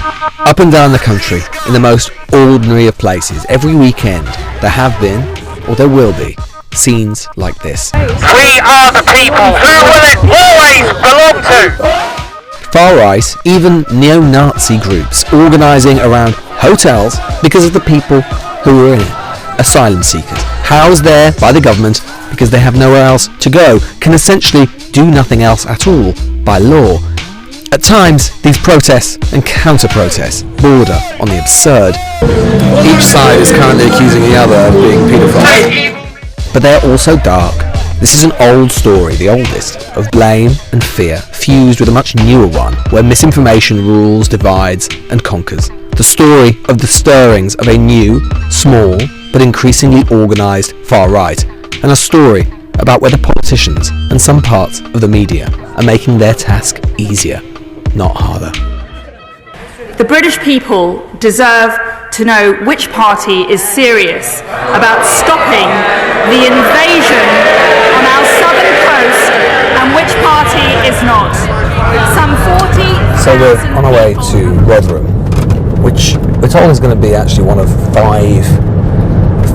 Up and down the country, in the most ordinary of places, every weekend there have been, or there will be, scenes like this. We are the people. Who will it always belong to? Far-right, even neo-Nazi groups organising around hotels because of the people who are in it. Asylum seekers, housed there by the government because they have nowhere else to go, can essentially do nothing else at all by law. At times, these protests and counter-protests border on the absurd. Each side is currently accusing the other of being paedophiles. But they're also dark. This is an old story, the oldest, of blame and fear, fused with a much newer one, where misinformation rules, divides and conquers. The story of the stirrings of a new, small, but increasingly organised far-right, and a story about whether politicians and some parts of the media are making their task easier, not harder. The British people deserve to know which party is serious about stopping the invasion on our southern coast and which party is not. Some 40,000 So we're on our way to Rotherham, which we're told is going to be actually one of 5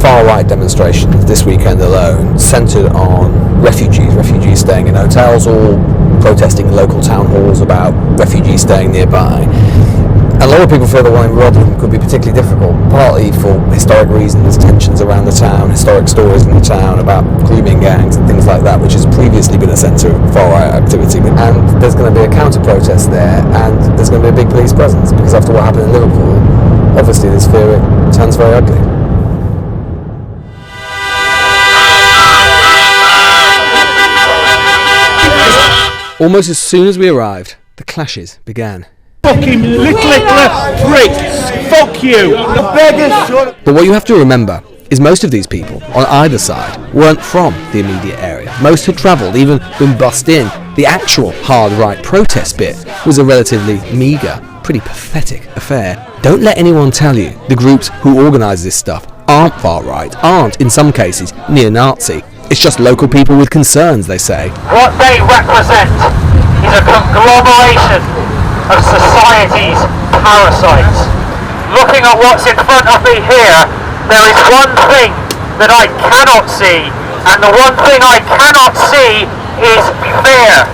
far-right demonstrations this weekend alone, centred on refugees staying in hotels or protesting in local town halls about refugees staying nearby. A lot of people feel that one in Rotherham could be particularly difficult, partly for historic reasons, tensions around the town, historic stories in the town about grooming gangs and things like that, which has previously been a centre of far-right activity. And there's going to be a counter-protest there, and there's going to be a big police presence, because after what happened in Liverpool, obviously there's fear it turns very ugly. Almost as soon as we arrived, the clashes began. Fucking little pricks! Fuck you! The beggars! But what you have to remember is most of these people, on either side, weren't from the immediate area. Most had travelled, even been bussed in. The actual hard right protest bit was a relatively meagre, pretty pathetic affair. Don't let anyone tell you the groups who organise this stuff aren't far right, aren't, in some cases, neo-Nazi. It's just local people with concerns, they say. What they represent is a conglomeration of society's parasites. Looking at what's in front of me here, there is one thing that I cannot see, and the one thing I cannot see is fear.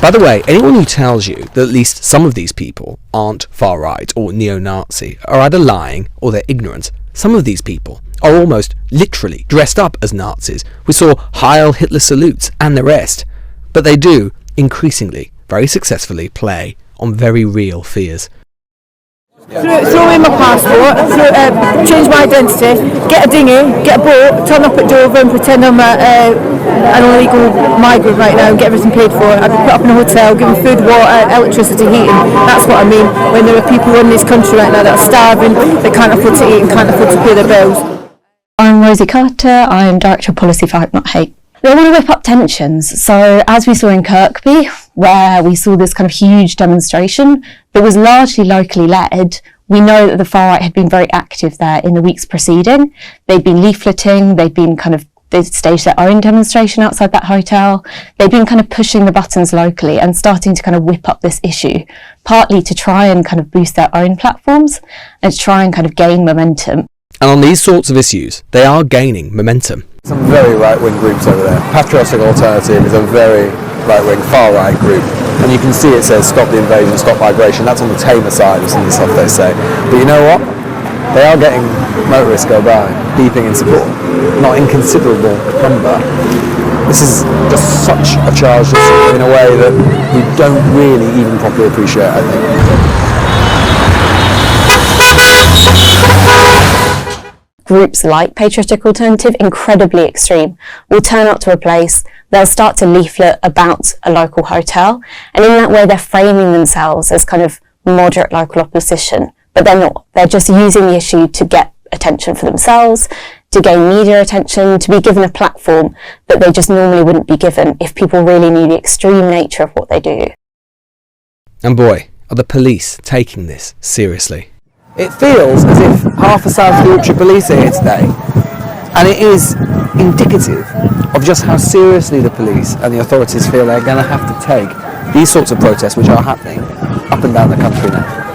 By the way, anyone who tells you that at least some of these people aren't far-right or neo-Nazi are either lying or they're ignorant. Some of these people are almost literally dressed up as Nazis. We saw Heil Hitler salutes and the rest. But they do, increasingly, very successfully play on very real fears. Throw in my passport, change my identity, get a dinghy, get a boat, turn up at Dover and pretend I'm an illegal migrant right now and get everything paid for. I'd be put up in a hotel, given food, water, electricity, heating. That's what I mean when there are people in this country right now that are starving, that can't afford to eat and can't afford to pay their bills. I'm Rosie Carter, I'm Director of Policy for Act Not Hate. They want to whip up tensions, so as we saw in Kirkby, where we saw this kind of huge demonstration that was largely locally led, we know that the far-right had been very active there in the weeks preceding. They'd been leafleting, they'd staged their own demonstration outside that hotel. They'd been kind of pushing the buttons locally and starting to kind of whip up this issue, partly to try and kind of boost their own platforms and to try and kind of gain momentum. And on these sorts of issues, they are gaining momentum. Some very right-wing groups over there. Patriotic Alternative is a very right-wing, far-right group. And you can see it says stop the invasion, stop migration. That's on the tamer side of some of the stuff they say. But you know what? They are getting motorists go by, beeping in support. Not inconsiderable number. This is just such a charge in a way that we don't really even properly appreciate, I think. Groups like Patriotic Alternative, incredibly extreme, will turn up to a place, they'll start to leaflet about a local hotel, and in that way they're framing themselves as kind of moderate local opposition, but they're not. They're just using the issue to get attention for themselves, to gain media attention, to be given a platform that they just normally wouldn't be given if people really knew the extreme nature of what they do. And boy, are the police taking this seriously. It feels as if half the South Yorkshire police are here today, and it is indicative of just how seriously the police and the authorities feel they're going to have to take these sorts of protests which are happening up and down the country now.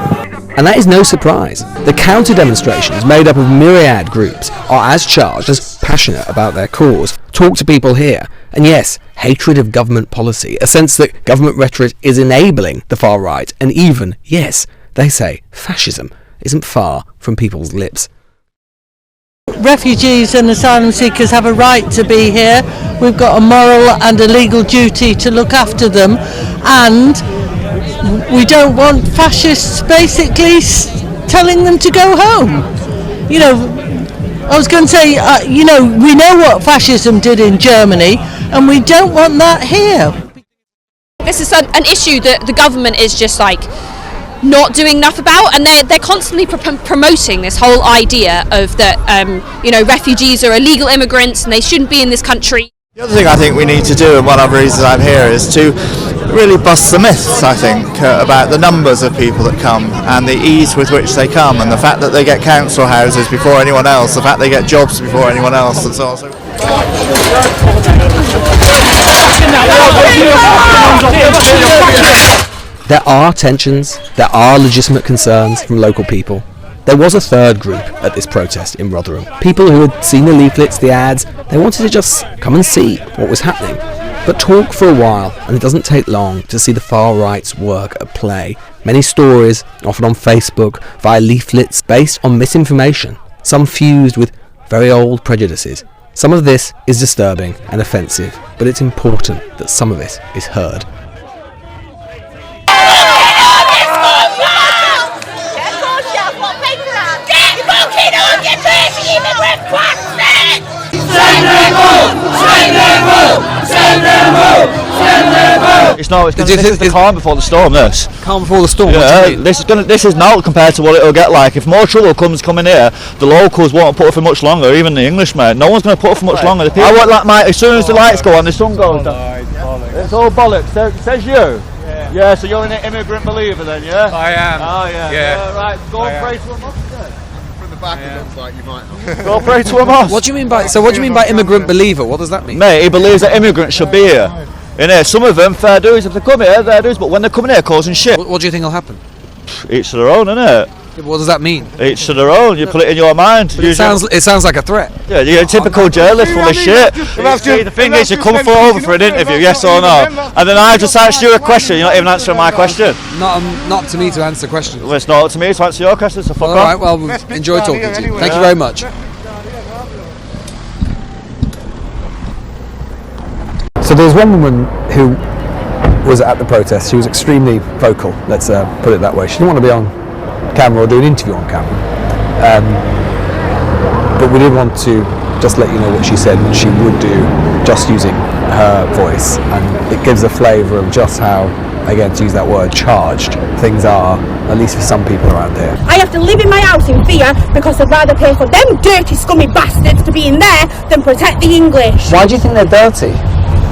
And that is no surprise. The counter-demonstrations, made up of myriad groups, are as charged, as passionate about their cause. Talk to people here, and yes, hatred of government policy, a sense that government rhetoric is enabling the far right, and even, yes, they say fascism isn't far from people's lips. Refugees and asylum seekers have a right to be here. We've got a moral and a legal duty to look after them, and we don't want fascists basically telling them to go home. You know, I was going to say, you know, we know what fascism did in Germany, and we don't want that here. This is an issue that the government is just like not doing enough about, and they're constantly promoting this whole idea of that you know, refugees are illegal immigrants and they shouldn't be in this country. The other thing I think we need to do, and one of the reasons I'm here, is to really bust the myths, I think, about the numbers of people that come and the ease with which they come, and the fact that they get council houses before anyone else, the fact they get jobs before anyone else, and so on. There are tensions, there are legitimate concerns from local people. There was a third group at this protest in Rotherham. People who had seen the leaflets, the ads, they wanted to just come and see what was happening. But talk for a while, and it doesn't take long to see the far right's work at play. Many stories, often on Facebook, via leaflets based on misinformation, some fused with very old prejudices. Some of this is disturbing and offensive, but it's important that some of it is heard. It's the calm before the storm. This Calm before the storm. Yeah, this is now compared to what it'll get like. If more trouble coming here, the locals won't put up for much longer. Even the Englishmen, no one's going to put up for much longer. I want like as soon as the lights go on, the sun goes down. It's all bollocks. Says you. Yeah. So you're an immigrant believer then, yeah? I am. Oh yeah. Right. Go and pray to a mosque then. It looks like you might not. Go pray to a mosque. What do you mean by immigrant believer? What does that mean? Mate, he believes that immigrants should be here. In here, some of them fair dues. If they come here, fair dues. But when they're coming here causing shit, What do you think will happen? each to their own, innit? What does that mean? Each to their own. You put it in your mind. It sounds like a threat. Yeah, you're a typical journalist full of shit. The thing is, you come over for an interview, yes or no, and then I just asked you a question. You're not even answering my question. Not to me to answer questions. Well, it's not up to me to answer your question. So fuck off. All right. Well, enjoy talking to you. Thank you very much. So there was one woman who was at the protest. She was extremely vocal, let's put it that way. She didn't want to be on camera or do an interview on camera, but we did want to just let you know what she said she would do just using her voice, and it gives a flavour of just how, again, to use that word, charged things are, at least for some people around here. I have to live in my house in fear because I'd rather pay for them dirty scummy bastards to be in there than protect the English. Why do you think they're dirty?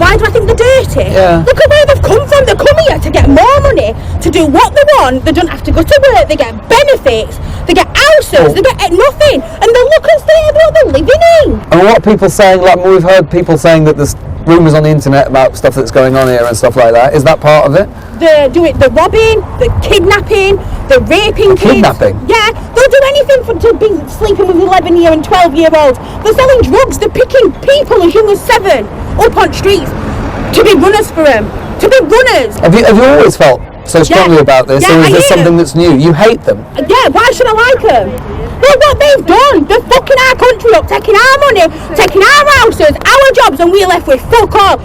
Why do I think they're dirty? Yeah. Look at where they've come from. They come here to get more money, to do what they want. They don't have to go to work. They get benefits. They get houses. They get nothing. And they look and say what they're living in. And what people saying, like we've heard people saying that there's rumours on the internet about stuff that's going on here and stuff like that. Is that part of it? They do it. They're robbing. They're kidnapping. They're raping kids. Kidnapping? Yeah. They'll do anything to be sleeping with 11-year and 12-year-olds. They're selling drugs. They're picking people as young as 7 up on streets to be runners for them. To be runners. Have you always felt so strongly about this, or is this something that's new? You hate them? Yeah, why should I like them? Well, what they've done, they're fucking our country up, taking our money, taking our houses, our jobs, and we're left with fuck all.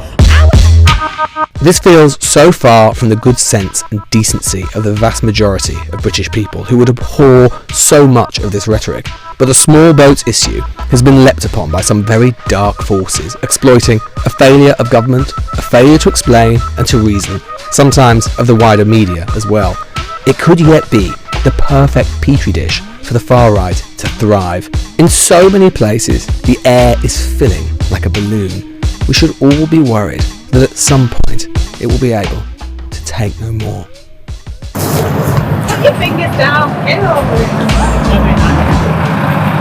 This feels so far from the good sense and decency of the vast majority of British people who would abhor so much of this rhetoric. But the small boats issue has been leapt upon by some very dark forces, exploiting a failure of government, a failure to explain and to reason, sometimes of the wider media as well. It could yet be the perfect petri dish for the far right to thrive. In so many places, the air is filling like a balloon. We should all be worried that at some point it will be able to take no more. Put your fingers down. Get over it.